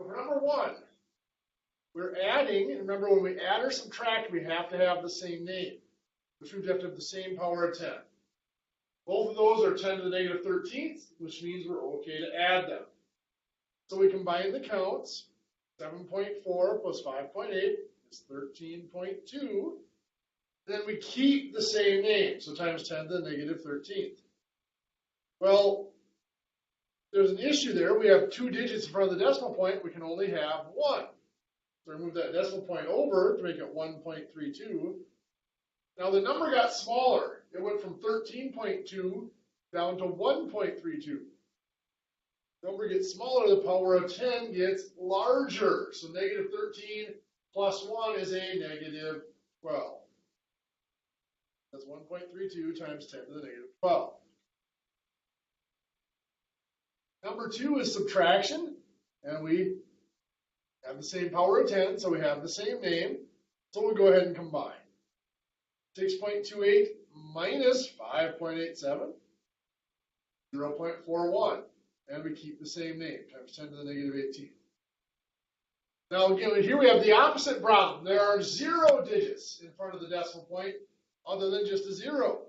So for number one, we're adding, and remember when we add or subtract, we have to have the same name, which means we have to have the same power of 10. Both of those are 10 to the negative 13th, which means we're okay to add them. So we combine the counts. 7.4 plus 5.8 is 13.2. Then we keep the same name, so times 10 to the negative 13th. Well, there's an issue there. We have 2 digits in front of the decimal point. We can only have 1. So remove that decimal point over to make it 1.32. Now the number got smaller. It went from 13.2 down to 1.32. The number gets smaller, the power of 10 gets larger. So negative 13 plus 1 is a negative 12. That's 1.32 times 10 to the negative 12. Number 2 is subtraction, and we have the same power of 10, so we have the same name. So we'll go ahead and combine. 6.28 minus 5.87, 0.41. And we keep the same name, times 10 to the negative 18. Now again, here we have the opposite problem. There are 0 digits in front of the decimal point other than just a 0.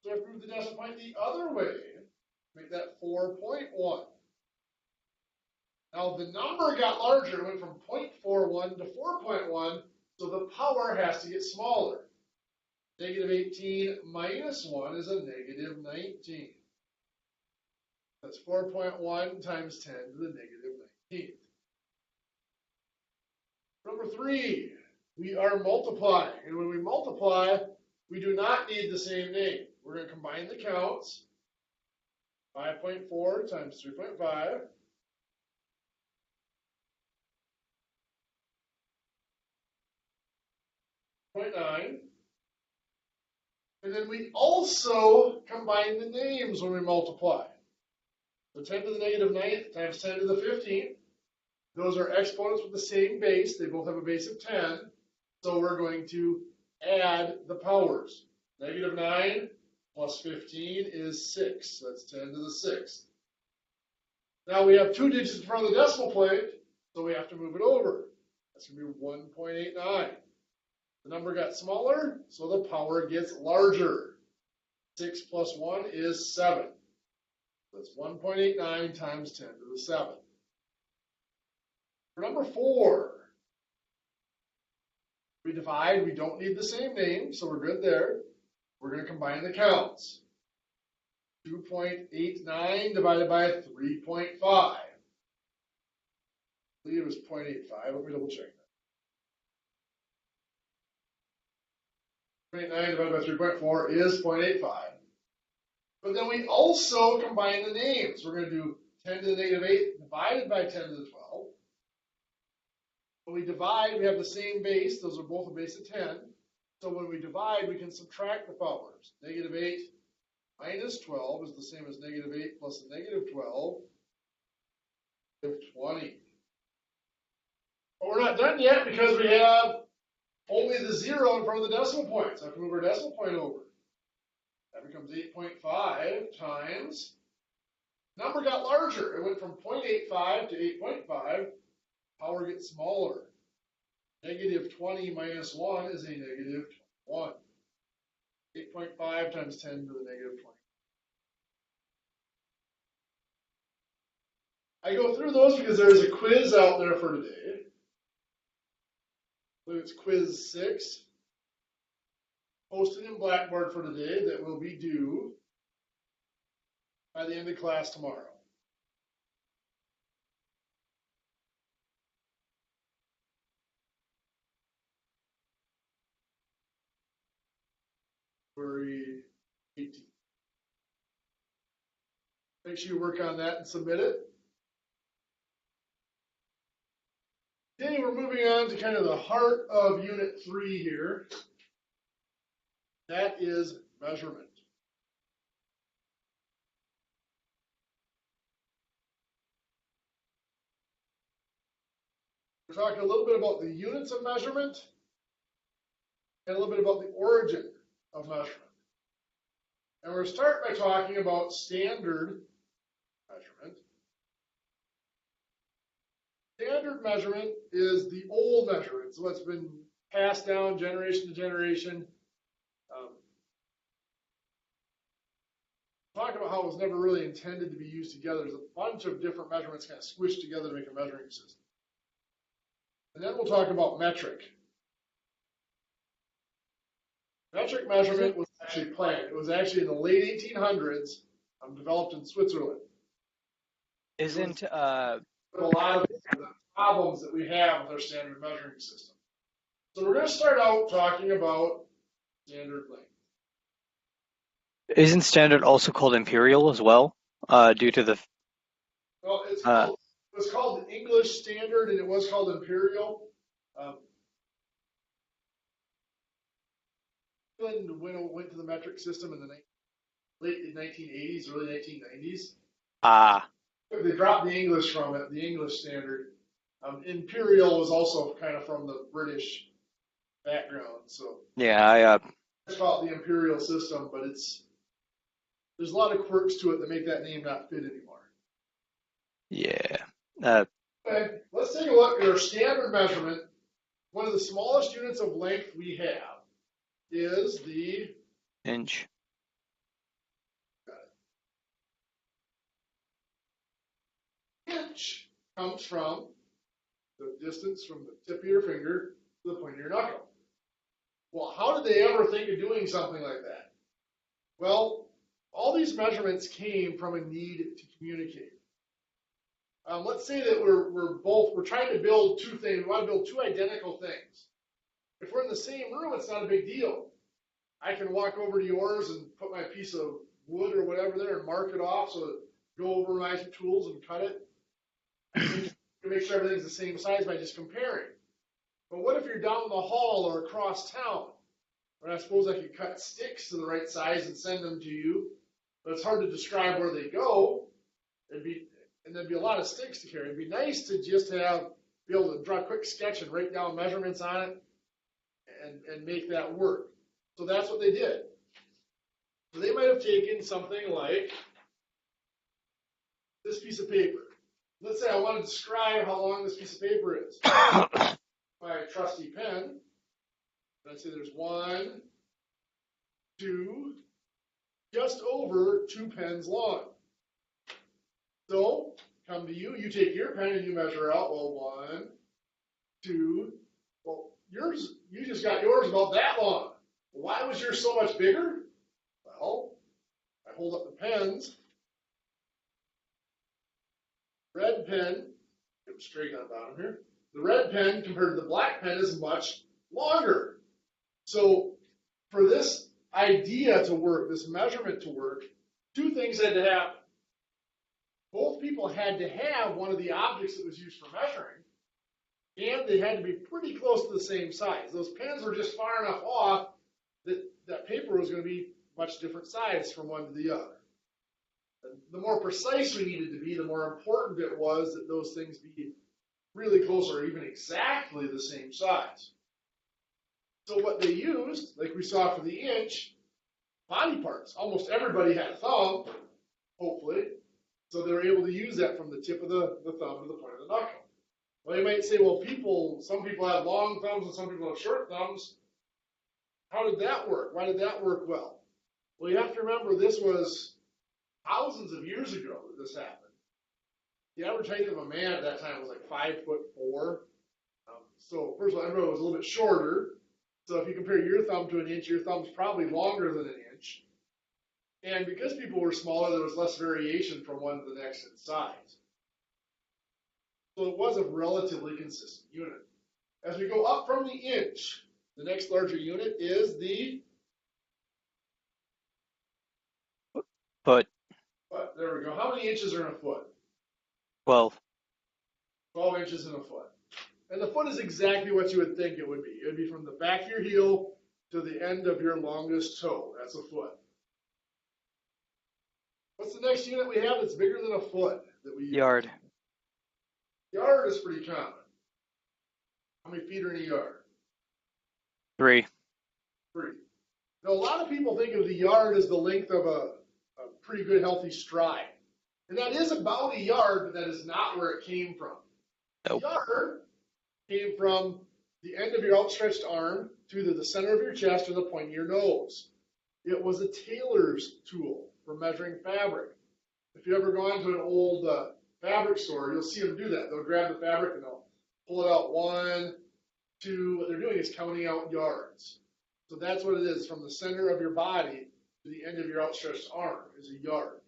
So I have to move the decimal point the other way, make that 4.1. Now the number got larger. It went from 0.41 to 4.1, so the power has to get smaller. Negative 18 minus 1 is a negative 19. That's 4.1 times 10 to the negative 19th. Number 3, we are multiplying. And when we multiply, we do not need the same name. We're going to combine the counts. 5.4 times 3.5. 0.9. And then we also combine the names when we multiply. So 10 to the negative 9th times 10 to the 15th. Those are exponents with the same base. They both have a base of 10. So we're going to add the powers. Negative 9 plus 15 is 6. So that's 10 to the 6th. Now we have 2 digits in front of the decimal point, so we have to move it over. That's going to be 1.89. The number got smaller, so the power gets larger. 6 plus 1 is 7. That's 1.89 times 10 to the 7th. For number 4, we divide. We don't need the same name, so we're good there. We're going to combine the counts. 2.89 divided by 3.5. I believe it was 0.85. Let me double check that. 0.89 divided by 3.4 is 0.85. But then we also combine the names. We're going to do 10 to the negative 8 divided by 10 to the 12. When we divide, we have the same base. Those are both a base of 10. So when we divide, we can subtract the powers. Negative 8 minus 12 is the same as negative 8 plus the negative 12. Negative 20. But we're not done yet because we have only the 0 in front of the decimal point. So I have to move our decimal point over. That becomes 8.5 times. Number got larger. It went from 0.85 to 8.5. Power gets smaller. Negative 20 minus 1 is a negative 21. 8.5 times 10 to the negative 20. I go through those because there's a quiz out there for today. I believe it's quiz 6. Posted in Blackboard for today that will be due by the end of class tomorrow. February 18th. Make sure you work on that and submit it. Okay, we're moving on to kind of the heart of Unit 3 here. That is measurement. We're talking a little bit about the units of measurement and a little bit about the origin of measurement. And we're going to start by talking about standard measurement. standard measurement is the old measurement. So what's been passed down generation to generation. Talk about how it was never really intended to be used together. There's a bunch of different measurements kind of squished together to make a measuring system. And then we'll talk about metric. Metric measurement was actually planned. It was actually in the late 1800s, developed in Switzerland. Isn't A lot of the problems that we have with our standard measuring system. So we're going to start out talking about standard length. isn't standard also called imperial as well? Due to the Well, it was called the English standard, and it was called imperial. England went to the metric system in the late 1980s, early 1990s. They dropped the English from it, the English standard. Imperial was also kind of from the British background, so yeah, it's called the imperial system, but there's a lot of quirks to it that make that name not fit anymore. Okay, let's take a look at our standard measurement. One of the smallest units of length we have is the inch. Inch comes from the distance from the tip of your finger to the point of your knuckle. Well, how did they ever think of doing something like that? Well, all these measurements came from a need to communicate. Let's say that we're trying to build two things. We want to build two identical things. If we're in the same room, it's not a big deal. I can walk over to yours and put my piece of wood or whatever there and mark it off, so go over my tools and cut it. Make sure everything's the same size by just comparing. But what if you're down the hall or across town? And I suppose I could cut sticks to the right size and send them to you, but it's hard to describe where they go. There'd be a lot of sticks to carry. It'd be nice to just be able to draw a quick sketch and write down measurements on it and make that work. So that's what they did. So they might have taken something like this piece of paper. Let's say I want to describe how long this piece of paper is. My trusty pen. Let's say there's 1, 2, just over 2 pens long. So, come to you, you take your pen and you measure out, well, 1, 2, well, you just got yours about that long. Why was yours so much bigger? Well, I hold up the pens. Red pen, get them straight on the bottom here. The red pen compared to the black pen is much longer. So for this idea to work, this measurement to work, two things had to happen. Both people had to have one of the objects that was used for measuring, and they had to be pretty close to the same size. Those pens were just far enough off that that paper was going to be much different size from one to the other. The more precise we needed to be, the more important it was that those things be really close or even exactly the same size. So what they used, like we saw for the inch, body parts. Almost everybody had a thumb, hopefully. So they were able to use that from the tip of the thumb to the point of the knuckle. Well, you might say, well, some people have long thumbs and some people have short thumbs. How did that work? Why did that work well? Well, you have to remember this was thousands of years ago that this happened. The average height of a man at that time was like 5'4". So first of all, everyone was a little bit shorter. So if you compare your thumb to an inch, your thumb's probably longer than an inch. And because people were smaller, there was less variation from one to the next in size. So it was a relatively consistent unit. As we go up from the inch, the next larger unit is the foot. But there we go. How many inches are in a foot? 12. 12 inches in a foot. And the foot is exactly what you would think it would be. It would be from the back of your heel to the end of your longest toe. That's a foot. What's the next unit we have that's bigger than a foot that we use? Yard. Yard is pretty common. How many feet are in a yard? 3. 3. Now, a lot of people think of the yard as the length of a pretty good healthy stride. And that is about a yard, but that is not where it came from. Nope. Yard came from the end of your outstretched arm to either the center of your chest or the point of your nose. It was a tailor's tool for measuring fabric. If you ever gone to an old fabric store, you'll see them do that. They'll grab the fabric and they'll pull it out 1, 2. What they're doing is counting out yards. So that's what it is, from the center of your body to the end of your outstretched arm is a yard.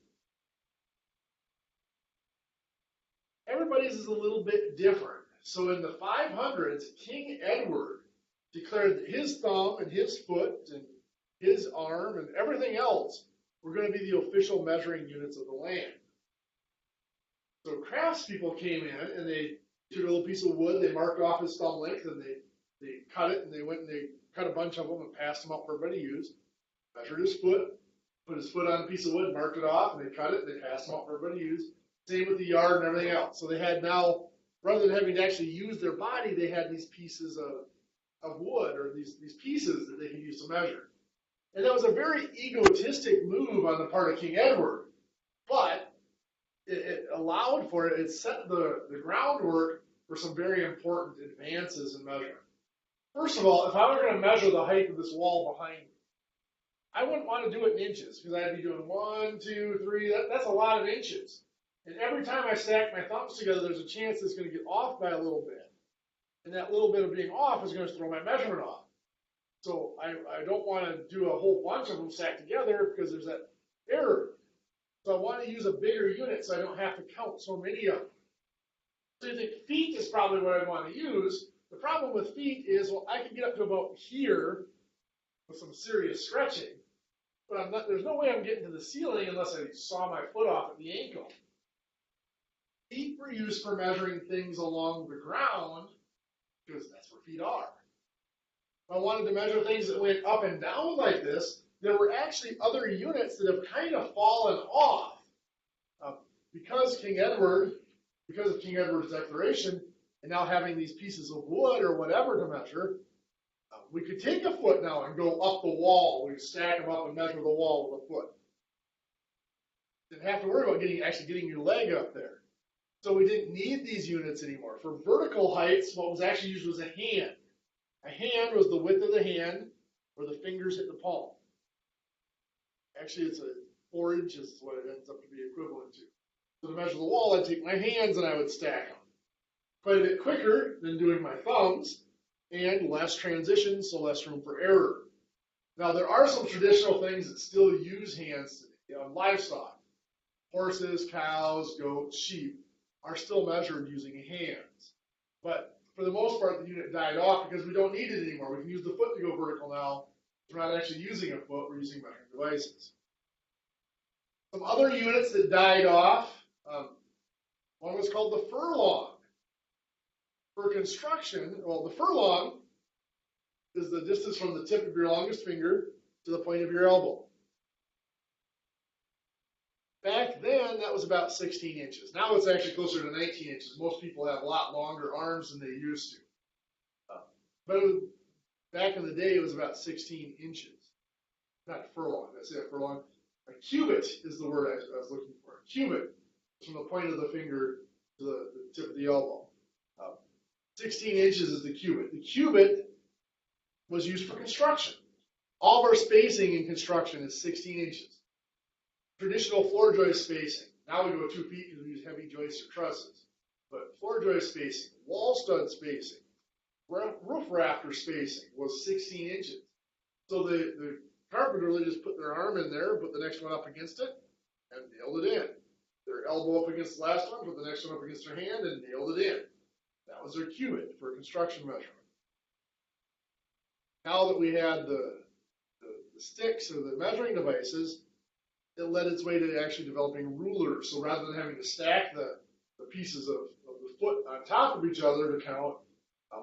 Everybody's is a little bit different. So in the 500s, King Edward declared that his thumb and his foot and his arm and everything else were going to be the official measuring units of the land. So craftspeople came in and they took a little piece of wood, they marked off his thumb length, and they cut it, and they went and they cut a bunch of them and passed them out for everybody to use. Measured his foot, put his foot on a piece of wood, marked it off, and they cut it, and they passed them out for everybody to use. Same with the yard and everything else. So they had now, rather than having to actually use their body, they had these pieces of wood, or these pieces that they could use to measure. And that was a very egotistic move on the part of King Edward, but it allowed for it, it set the groundwork for some very important advances in measurement. First of all, if I were going to measure the height of this wall behind me, I wouldn't want to do it in inches, because I'd be doing 1, 2, 3, that's a lot of inches. And every time I stack my thumbs together, there's a chance it's going to get off by a little bit. And that little bit of being off is going to throw my measurement off. So I don't want to do a whole bunch of them stacked together because there's that error. So I want to use a bigger unit so I don't have to count so many of them. So you think feet is probably what I want to use. The problem with feet is, well, I can get up to about here with some serious stretching, but there's no way I'm getting to the ceiling unless I saw my foot off at the ankle. Feet were used for measuring things along the ground because that's where feet are. If I wanted to measure things that went up and down like this, there were actually other units that have kind of fallen off. Because of King Edward's declaration, and now having these pieces of wood or whatever to measure, we could take a foot now and go up the wall. We could stack them up and measure the wall with a foot. Didn't have to worry about actually getting your leg up there. So we didn't need these units anymore. For vertical heights, what was actually used was a hand. A hand was the width of the hand where the fingers hit the palm. Actually, it's 4 inches is what it ends up to be equivalent to. So to measure the wall, I'd take my hands and I would stack them. Quite a bit quicker than doing my thumbs, and less transition, so less room for error. Now, there are some traditional things that still use hands today. Livestock, horses, cows, goats, sheep, are still measured using hands. But for the most part, the unit died off because we don't need it anymore. We can use the foot to go vertical now. We're not actually using a foot, we're using measuring devices. Some other units that died off, one was called the furlong. For construction, well, the furlong is the distance from the tip of your longest finger to the point of your elbow. Back then, that was about 16 inches. Now it's actually closer to 19 inches. Most people have a lot longer arms than they used to. But back in the day, it was about 16 inches. Not furlong, that's it, furlong. A cubit is the word I was looking for. A cubit is from the point of the finger to the tip of the elbow. 16 inches is the cubit. The cubit was used for construction. All of our spacing in construction is 16 inches. Traditional floor joist spacing. Now we go 2 feet because we use heavy joists or trusses. But floor joist spacing, wall stud spacing, roof rafter spacing was 16 inches. So the carpenter really just put their arm in there, put the next one up against it, and nailed it in. Their elbow up against the last one, put the next one up against their hand, and nailed it in. That was their cubit for construction measurement. Now that we had the sticks or the measuring devices, it led its way to actually developing rulers. So rather than having to stack the pieces of the foot on top of each other to count,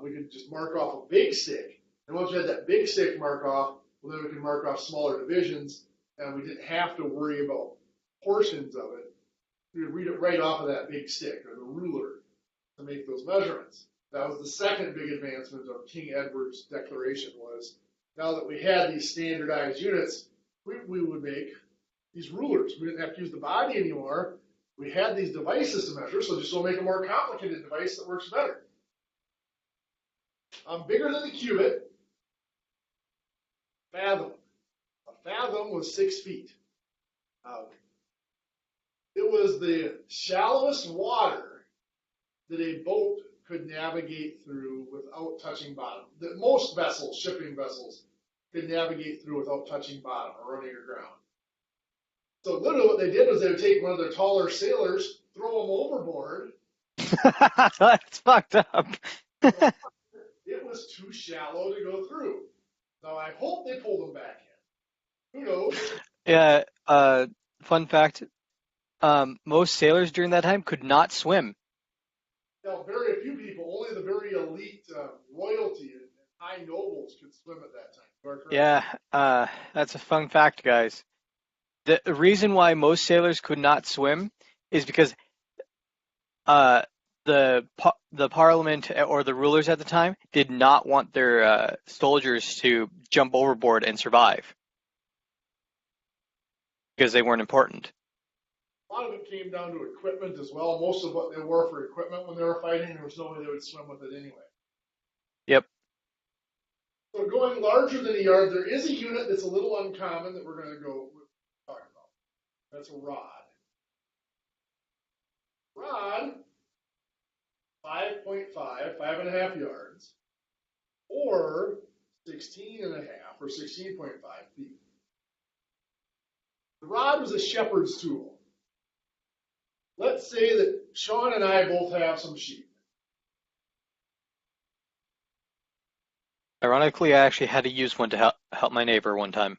we could just mark off a big stick. And once we had that big stick mark off, well, then we could mark off smaller divisions, and we didn't have to worry about portions of it. We would read it right off of that big stick or the ruler to make those measurements. That was the second big advancement of King Edward's declaration, was now that we had these standardized units, we would make these rulers. We didn't have to use the body anymore. we had these devices to measure, so just we'll make a more complicated device that works better. Bigger than the cubit, fathom. A fathom was 6 feet. It was the shallowest water that a boat could navigate through without touching bottom. That most vessels, shipping vessels, could navigate through without touching bottom or running aground. So literally what they did was they would take one of their taller sailors, throw them overboard. That's fucked up. It was too shallow to go through. Now I hope they pulled them back in. Who knows? Yeah. Fun fact. Most sailors during that time could not swim. Now, very few people, only the very elite royalty and high nobles could swim at that time. You are correct. Yeah. That's a fun fact, guys. The reason why most sailors could not swim is because the parliament or the rulers at the time did not want their soldiers to jump overboard and survive because they weren't important. A lot of it came down to equipment as well. Most of what they wore for equipment when they were fighting, there was no way they would swim with it anyway. Yep. So going larger than a yard, there is a unit that's a little uncommon that we're going to go talk about. That's a rod. Rod, 5.5, 5.5 yards, or 16.5 or 16.5 feet. The rod was a shepherd's tool. Let's say that Sean and I both have some sheep. Ironically, I actually had to use one to help my neighbor one time.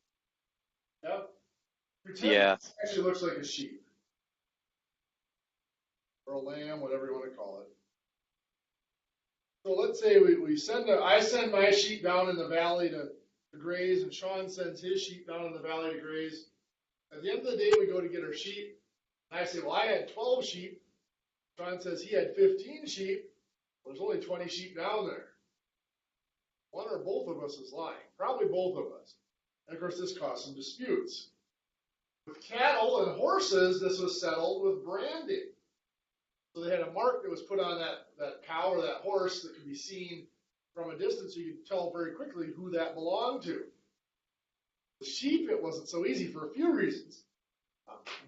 Yeah? Pretend Yeah. it actually looks like a sheep. Or a lamb, whatever you want to call it. So let's say I send my sheep down in the valley to graze, and Sean sends his sheep down in the valley to graze. At the end of the day, we go to get our sheep. And I say, well, I had 12 sheep. Sean says he had 15 sheep. Well, there's only 20 sheep down there. One or both of us is lying. Probably both of us. And of course, this caused some disputes. With cattle and horses, this was settled with branding. So they had a mark that was put on that cow or that horse that could be seen from a distance, so you could tell very quickly who that belonged to. The sheep, it wasn't so easy for a few reasons.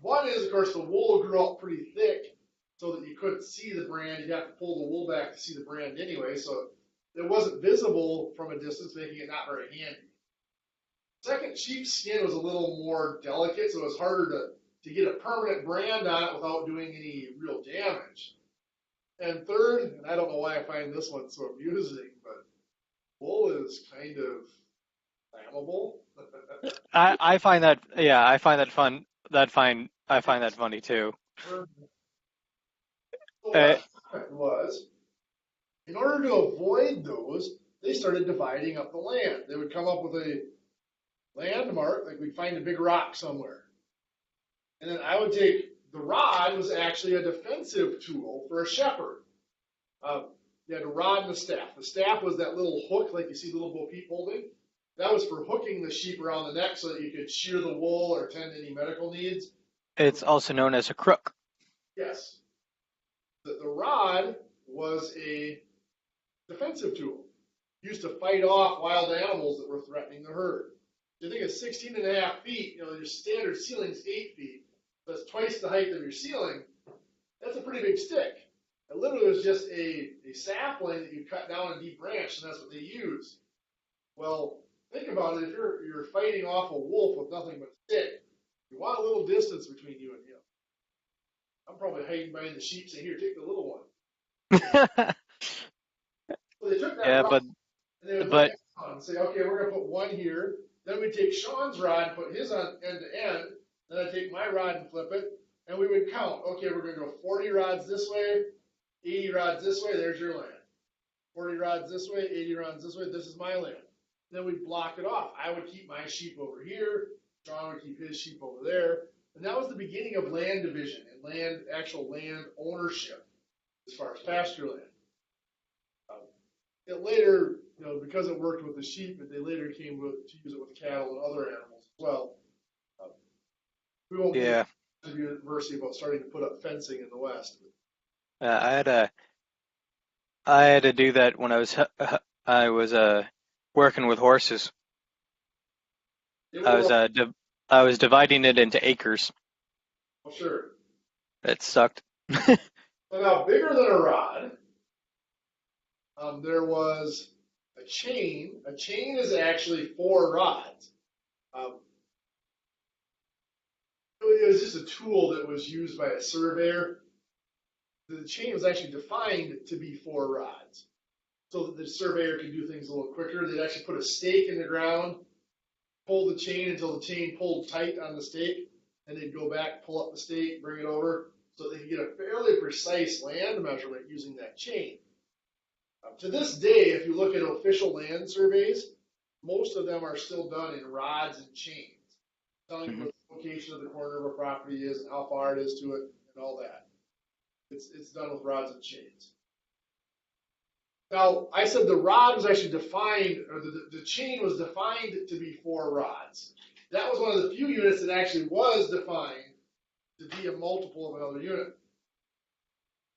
One is, of course, the wool grew up pretty thick so that you couldn't see the brand. You'd have to pull the wool back to see the brand anyway, so it wasn't visible from a distance, making it not very handy. Second, sheep's skin was a little more delicate, so it was harder to get a permanent brand on it without doing any real damage. And third, and I don't know why I find this one so amusing, but wool is kind of flammable. I find that I find that fun. I find that funny too. So what was, in order to avoid those, they started dividing up the land. They would come up with a landmark, like we'd find a big rock somewhere. And then I would take, the rod was actually a defensive tool for a shepherd. You had a rod and a staff. The staff was that little hook, like you see little Bo Peep holding. That was for hooking the sheep around the neck so that you could shear the wool or tend to any medical needs. It's also known as a crook. Yes. The rod was a defensive tool used to fight off wild animals that were threatening the herd. You think it's 16.5 feet, your standard ceiling's 8 feet. That's twice the height of your ceiling. That's a pretty big stick. It literally was just a sapling that you cut down and debranched, and that's what they used. Well, think about it. If you're fighting off a wolf with nothing but a stick, you want a little distance between you and him. I'm probably hiding behind the sheep saying, here, take the little one. So they took that rod and they would look at Sean and say, okay, we're going to put one here. Then we'd take Sean's rod and put his on end to end. Then I'd take my rod and flip it. And we would count. Okay, we're going to go 40 rods this way, 80 rods this way. There's your land. 40 rods this way, 80 rods this way. This is my land. Then we'd block it off. I would keep my sheep over here. Sean would keep his sheep over there. And that was the beginning of land division and actual land ownership as far as pasture land. It later, because it worked with the sheep, they later came to use it with cattle and other animals as well. We won't get into to University about starting to put up fencing in the West. I had to do that when I was working with horses. They I were, was I was dividing it into acres. well, sure. It sucked. So now, bigger than a rod, there was a chain. A chain is actually 4 rods. Um, it was just a tool that was used by a surveyor. The chain was actually defined to be 4 rods, so that the surveyor could do things a little quicker. They'd actually put a stake in the ground, pull the chain until the chain pulled tight on the stake, and they'd go back, pull up the stake, bring it over, so they could get a fairly precise land measurement using that chain. To this day, if you look at official land surveys, most of them are still done in rods and chains, telling you what the location of the corner of a property is and how far it is to it and all that. It's done with rods and chains. Now, I said the rod was actually defined, or the chain was defined to be 4 rods. That was one of the few units that actually was defined to be a multiple of another unit.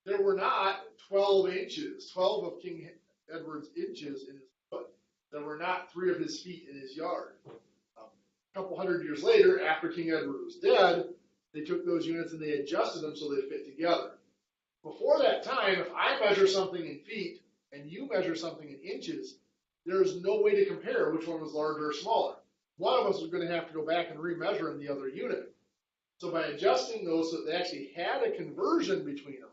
There were not 12 inches, 12 of King Edward's inches in his foot. There were not 3 of his feet in his yard. A couple hundred years later, after King Edward was dead, they took those units and they adjusted them so they fit together. Before that time, if I measure something in feet and you measure something in inches, there's no way to compare which one was larger or smaller. One of us is going to have to go back and remeasure in the other unit. So by adjusting those so that they actually had a conversion between them,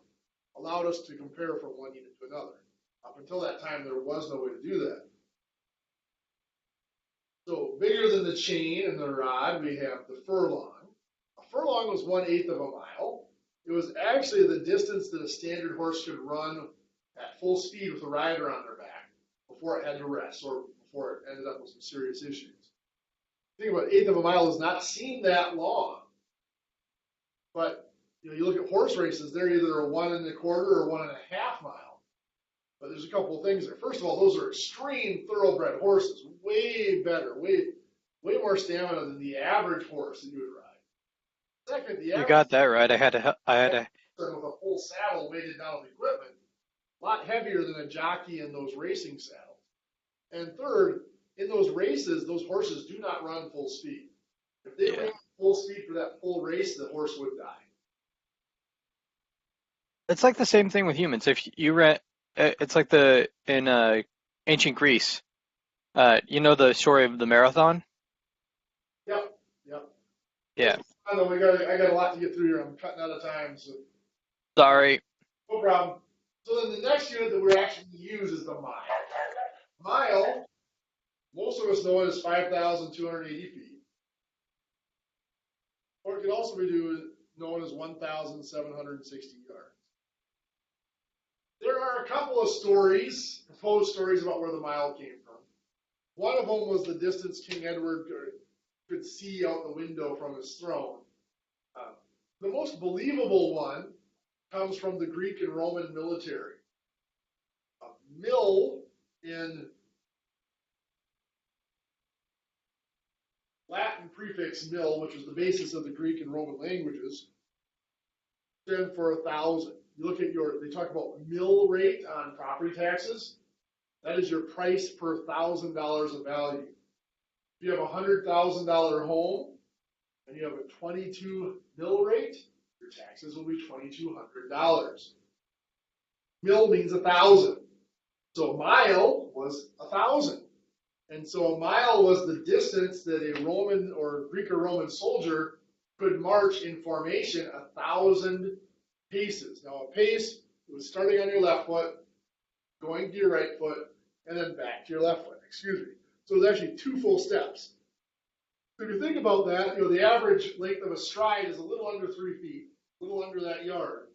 allowed us to compare from one unit to another. Up until that time, there was no way to do that. So bigger than the chain and the rod, we have the furlong. A furlong was 1/8 of a mile. It was actually the distance that a standard horse could run at full speed with a rider on their back before it had to rest or before it ended up with some serious issues. Think about 1/8 of a mile does not seem that long, but you look at horse races, they're either a 1 1/4 or 1.5 mile. But there's a couple of things there. First of all, those are extreme thoroughbred horses, way better, way more stamina than the average horse that you would ride. Second, the You average got that right. I had to. with a full saddle weighted down with equipment, a lot heavier than a jockey in those racing saddles. And third, in those races, those horses do not run full speed. If they ran full speed for that full race, the horse would die. It's like the same thing with humans. If you ran, it's like in ancient Greece. You know the story of the marathon? Yep. Yeah. I know I got a lot to get through here. I'm cutting out of time, so Sorry. no problem. So then the next unit that we're actually going to use is the mile. Mile, most of us know it as 5,280 feet. Or it could also be known as 1,760 yards. There are a couple of stories, proposed stories about where the mile came from. One of them was the distance King Edward could see out the window from his throne. The most believable one comes from the Greek and Roman military. A mil in Latin prefix mil, which is the basis of the Greek and Roman languages, stand for 1,000. You look at they talk about mill rate on property taxes. That is your price per $1,000 of value. If you have a $100,000 home and you have a 22 mill rate, your taxes will be $2,200. Mill means 1,000. So a mile was 1,000. And so a mile was the distance that a Roman or Greek or Roman soldier could march in formation 1,000 paces. Now a pace was starting on your left foot, going to your right foot, and then back to your left foot. Excuse me. So it's actually 2 full steps. So if you think about that, the average length of a stride is a little under 3 feet, a little under that yard.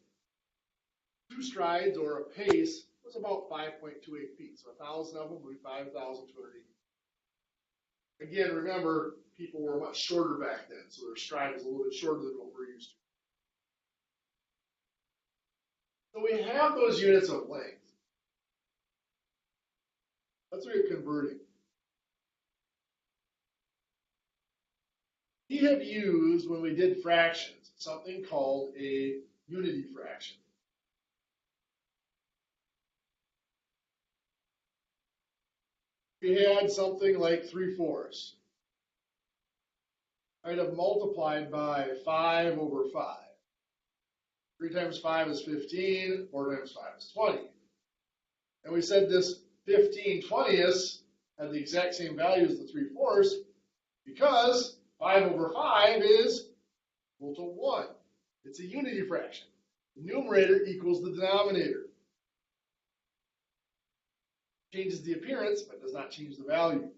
2 strides or a pace was about 5.28 feet. So 1,000 of them would be 5,280. Again, remember, people were much shorter back then, so their stride was a little bit shorter than what we're used to. So we have those units of length. Let's look at converting. We have used, when we did fractions, something called a unity fraction. We had something like 3/4. I'd have multiplied by 5 over 5. 3 times 5 is 15, 4 times 5 is 20. And we said this 15/20ths had the exact same value as the 3/4 because 5 over 5 is equal to 1. It's a unity fraction. The numerator equals the denominator. Changes the appearance, but does not change the value.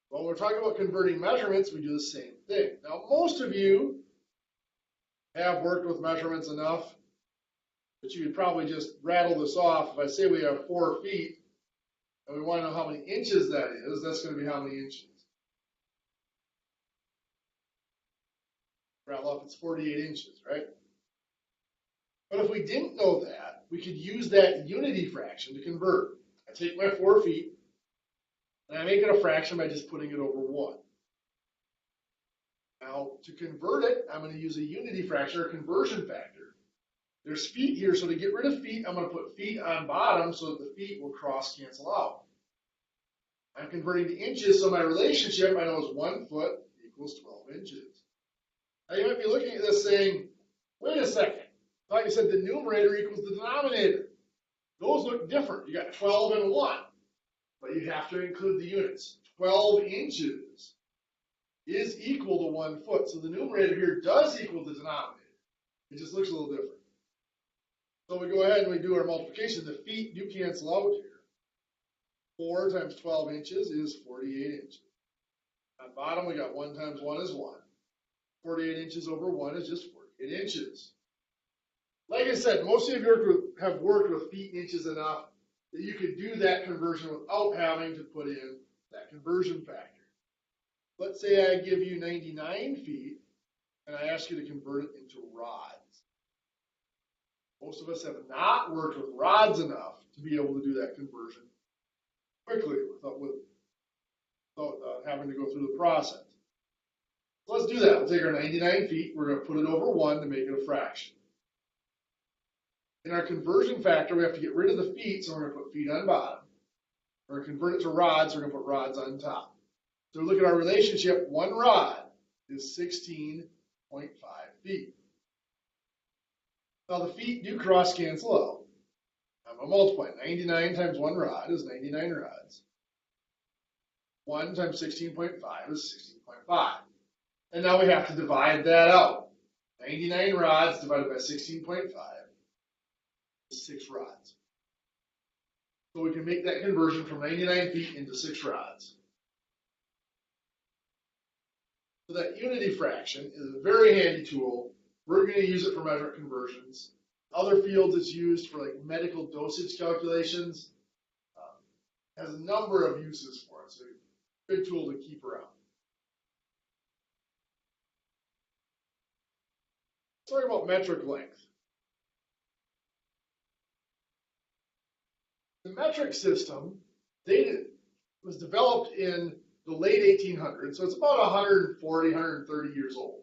When we're talking about converting measurements, we do the same thing. Now, most of you have worked with measurements enough that you could probably just rattle this off. If I say we have 4 feet and we want to know how many inches that is, that's going to be how many inches. Rattle off, it's 48 inches, right? But if we didn't know that, we could use that unity fraction to convert. I take my 4 feet and I make it a fraction by just putting it over 1. Now, to convert it, I'm going to use a unity fraction or conversion factor. There's feet here, so to get rid of feet, I'm going to put feet on bottom so that the feet will cross cancel out. I'm converting to inches, so my relationship I know is 1 foot equals 12 inches. Now you might be looking at this saying, wait a second, I thought you said the numerator equals the denominator. Those look different. You got 12 and 1, but you have to include the units. 12 inches is equal to 1 foot. So the numerator here does equal the denominator. It just looks a little different. So we go ahead and we do our multiplication. The feet do cancel out here. 4 times 12 inches is 48 inches. On bottom, we got 1 times 1 is 1. 48 inches over 1 is just 48 inches. Like I said, most of you have worked with feet and inches enough that you could do that conversion without having to put in that conversion factor. Let's say I give you 99 feet and I ask you to convert it into rods. Most of us have not worked with rods enough to be able to do that conversion quickly without having to go through the process. So let's do that. We'll take our 99 feet, we're going to put it over 1 to make it a fraction. In our conversion factor, we have to get rid of the feet, so we're going to put feet on bottom. We're going to convert it to rods, so we're going to put rods on top. So look at our relationship, 1 rod is 16.5 feet. Now the feet do cross cancel out. I'm going to multiply. 99 times 1 rod is 99 rods. 1 times 16.5 is 16.5. And now we have to divide that out. 99 rods divided by 16.5 is 6 rods. So we can make that conversion from 99 feet into 6 rods. So that unity fraction is a very handy tool. We're going to use it for measurement conversions. Other fields it's used for like medical dosage calculations. Has a number of uses for it, so a good tool to keep around. Let's talk about metric length. The metric system was developed in the late 1800s, so it's about 140, 130 years old.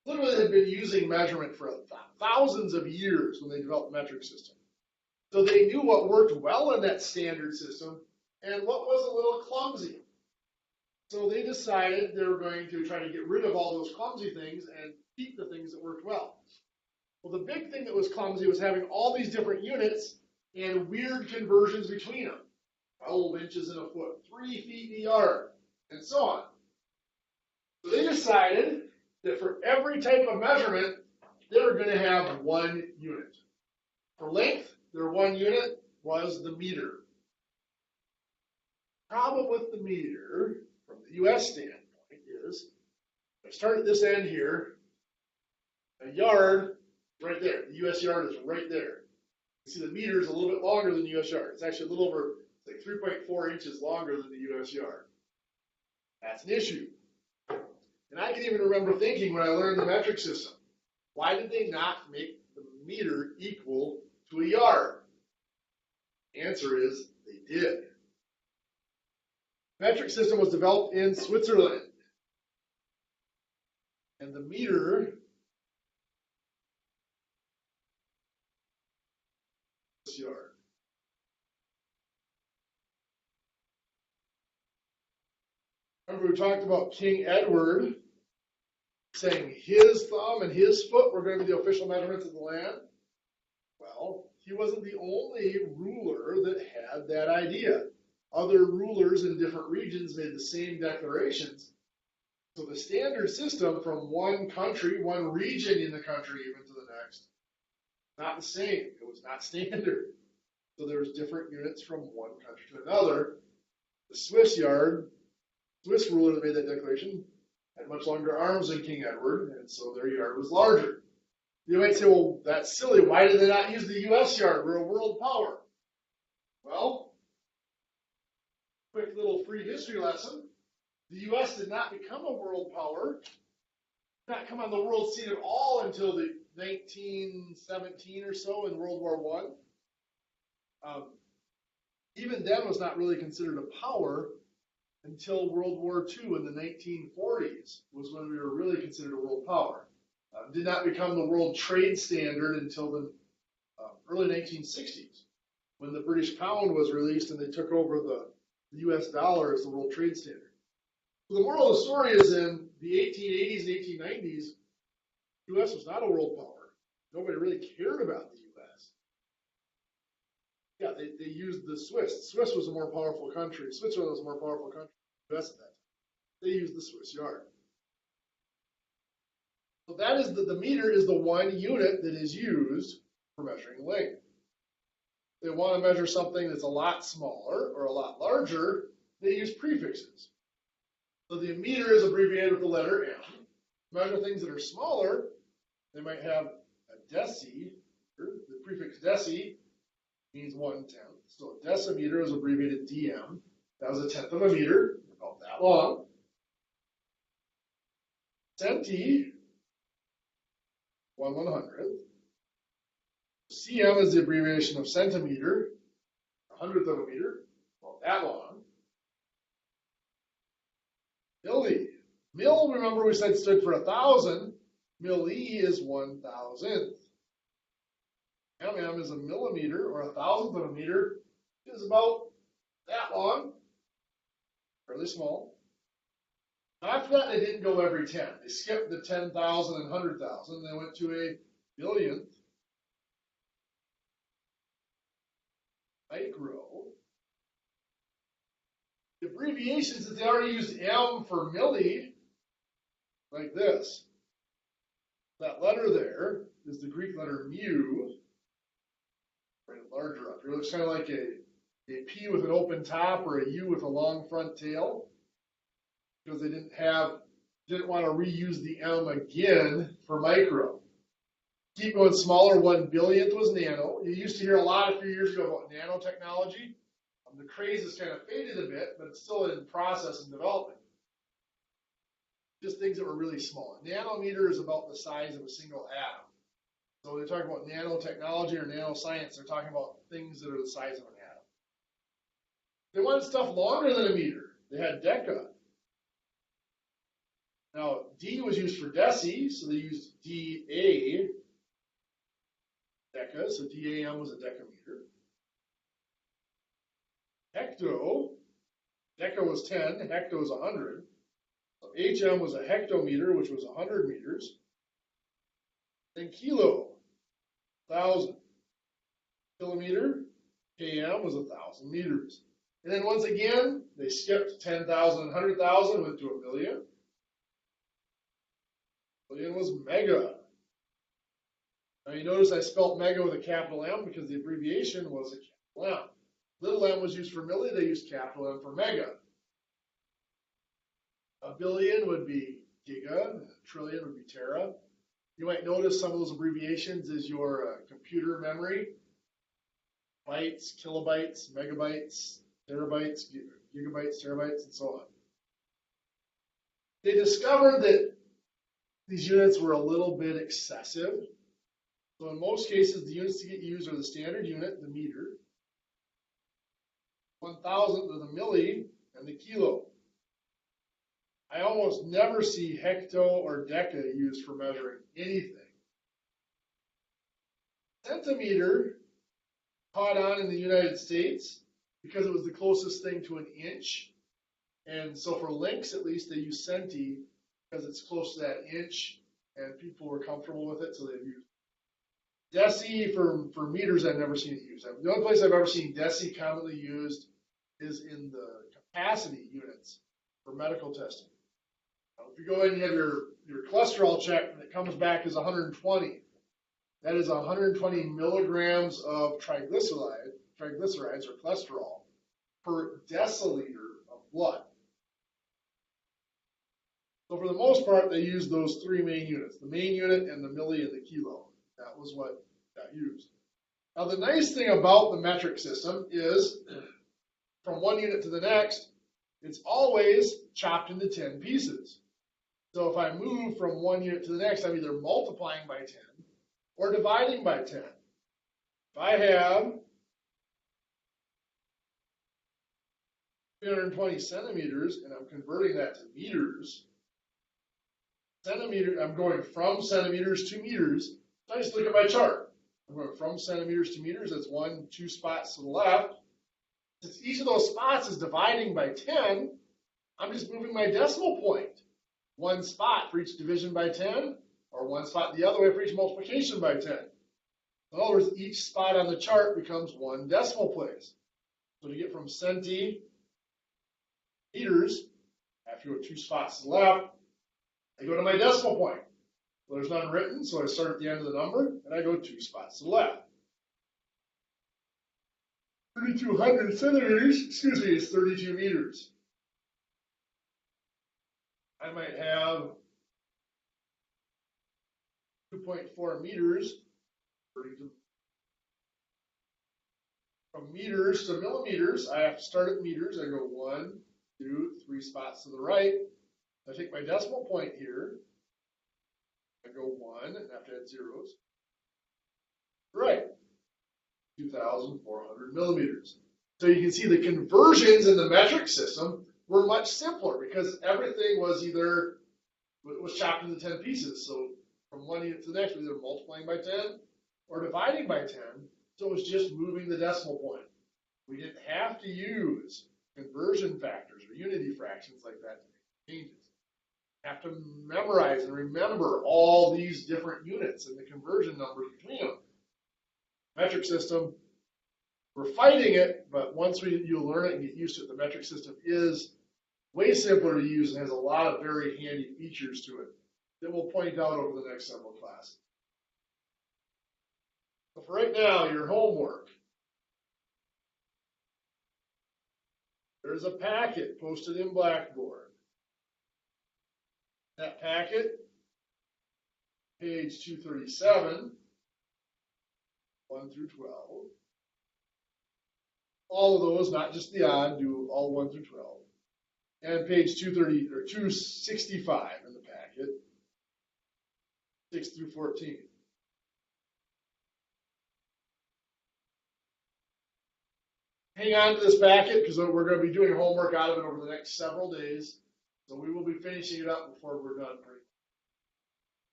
Literally, they've been using measurement for thousands of years when they developed the metric system. So they knew what worked well in that standard system and what was a little clumsy. So they decided they were going to try to get rid of all those clumsy things and keep the things that worked well. Well, the big thing that was clumsy was having all these different units and weird conversions between them. 12 inches in a foot, 3 feet in a yard, and so on. So they decided that for every type of measurement, they were going to have 1 unit. For length, their 1 unit was the meter. Problem with the meter, from the U.S. standpoint, is if I start at this end here, a yard is right there. The U.S. yard is right there. You see the meter is a little bit longer than the U.S. yard. It's actually a little over, like 3.4 inches longer than the U.S. yard. That's an issue. And I can even remember thinking when I learned the metric system, why did they not make the meter equal to a yard? The answer is they did. The metric system was developed in Switzerland. And the meter is yard. Remember we talked about King Edward saying his thumb and his foot were going to be the official measurements of the land? Well, he wasn't the only ruler that had that idea. Other rulers in different regions made the same declarations. So the standard system from one country, one region in the country even to the next, not the same. It was not standard. So there was different units from one country to another. The Swiss ruler that made that declaration had much longer arms than King Edward, and so their yard was larger. You might say, well, that's silly. Why did they not use the U.S. yard? We're a world power. Well, quick little free history lesson. The U.S. did not become a world power, did not come on the world scene at all until the 1917 or so in World War I. Even then was not really considered a power until World War II in the 1940s was when we were really considered a world power. Did not become the world trade standard until the early 1960s when the British pound was released and they took over the US dollar as the world trade standard. So the moral of the story is in the 1880s and 1890s, the US was not a world power. Nobody really cared about the US. Yeah, they used the Swiss. Swiss was a more powerful country. Switzerland was a more powerful country than the US at that time. They used the Swiss yard. So that is the meter is the one unit that is used for measuring length. They want to measure something that's a lot smaller or a lot larger, they use prefixes. So the meter is abbreviated with the letter M. To measure things that are smaller, they might have a deci. The prefix deci means 1/10. So a decimeter is abbreviated dm. That was a tenth of a meter, about that long. Centi, 1/100th. Cm is the abbreviation of centimeter, a hundredth of a meter, about that long. Milli. Mil, remember we said stood for 1,000. Milli is 1,000th. Mm is a millimeter, or 1,000th of a meter, is about that long, fairly small. After that, they didn't go every 10. They skipped the 10,000 and 100,000. They went to a billionth. Micro. The abbreviations that they already used M for milli, like this. That letter there is the Greek letter mu. Right, larger up here. It looks kind of like a P with an open top or a U with a long front tail. Because they didn't want to reuse the M again for micro. Keep going smaller, 1/billionth was nano. You used to hear a lot a few years ago about nanotechnology. The craze has kind of faded a bit, but it's still in process and development. Just things that were really small. A nanometer is about the size of a single atom. So when they talk about nanotechnology or nanoscience, they're talking about things that are the size of an atom. They wanted stuff longer than a meter. They had deca. Now, D was used for deci, so they used DA, deca, so DAM was a decameter. Hecto, deca was 10, hecto was 100. So HM was a hectometer, which was 100 meters. Then kilo, 1,000. Kilometer, KM was 1,000 meters. And then once again, they skipped 10,000 and 100,000, went to a million. Million was mega. Now you notice I spelled mega with a capital M because the abbreviation was a capital M. Little m was used for milli, they used capital M for mega. A billion would be giga, a trillion would be tera. You might notice some of those abbreviations is your computer memory. Bytes, kilobytes, megabytes, terabytes, gigabytes, terabytes, and so on. They discovered that these units were a little bit excessive. So in most cases, the units to get used are the standard unit, the meter, 1,000th of the milli, and the kilo. I almost never see hecto or deca used for measuring anything. Centimeter caught on in the United States because it was the closest thing to an inch. And so for links, at least, they use centi because it's close to that inch, and people were comfortable with it, so they've used deci for meters. I've never seen it used. The only place I've ever seen deci commonly used is in the capacity units for medical testing. Now, if you go in and you have your cholesterol check and it comes back as 120, that is 120 milligrams of triglycerides or cholesterol per deciliter of blood. So for the most part, they use those three main units, the main unit and the milli and the kilo. That was what got used. Now the nice thing about the metric system is from one unit to the next, it's always chopped into 10 pieces. So if I move from one unit to the next, I'm either multiplying by 10 or dividing by 10. If I have 320 centimeters and I'm converting that to meters, I'm going from centimeters to meters. So I just look at my chart. I'm going from centimeters to meters. That's 2 spots to the left. Since each of those spots is dividing by 10, I'm just moving my decimal point. 1 spot for each division by 10, or 1 spot the other way for each multiplication by 10. In other words, each spot on the chart becomes 1 decimal place. So to get from centi meters, I have to go 2 spots to the left. I go to my decimal point. Well, there's none written, so I start at the end of the number, and I go 2 spots to the left. 3,200 centimeters, is 32 meters. I might have 2.4 meters. From meters to millimeters, I have to start at meters. I go 1, 2, 3 spots to the right. I take my decimal point here. I go 1 and have to add zeros. Right. 2,400 millimeters. So you can see the conversions in the metric system were much simpler because everything was chopped into 10 pieces. So from one unit to the next, we're either multiplying by 10 or dividing by 10. So it was just moving the decimal point. We didn't have to use conversion factors or unity fractions like that to make changes. You have to memorize and remember all these different units and the conversion numbers between them. Metric system, we're fighting it, but once you learn it and get used to it, the metric system is way simpler to use and has a lot of very handy features to it that we'll point out over the next several classes. So for right now, your homework. There's a packet posted in Blackboard. That packet, page 237, 1 through 12. All of those, not just the odd, do all 1 through 12. And page 230 or 265 in the packet, 6 through 14. Hang on to this packet because we're going to be doing homework out of it over the next several days. So we will be finishing it up before we're done.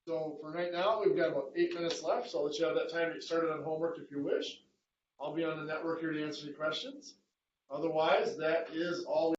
So for right now, we've got about 8 minutes left. So I'll let you have that time to get started on homework if you wish. I'll be on the network here to answer any questions. Otherwise, that is all.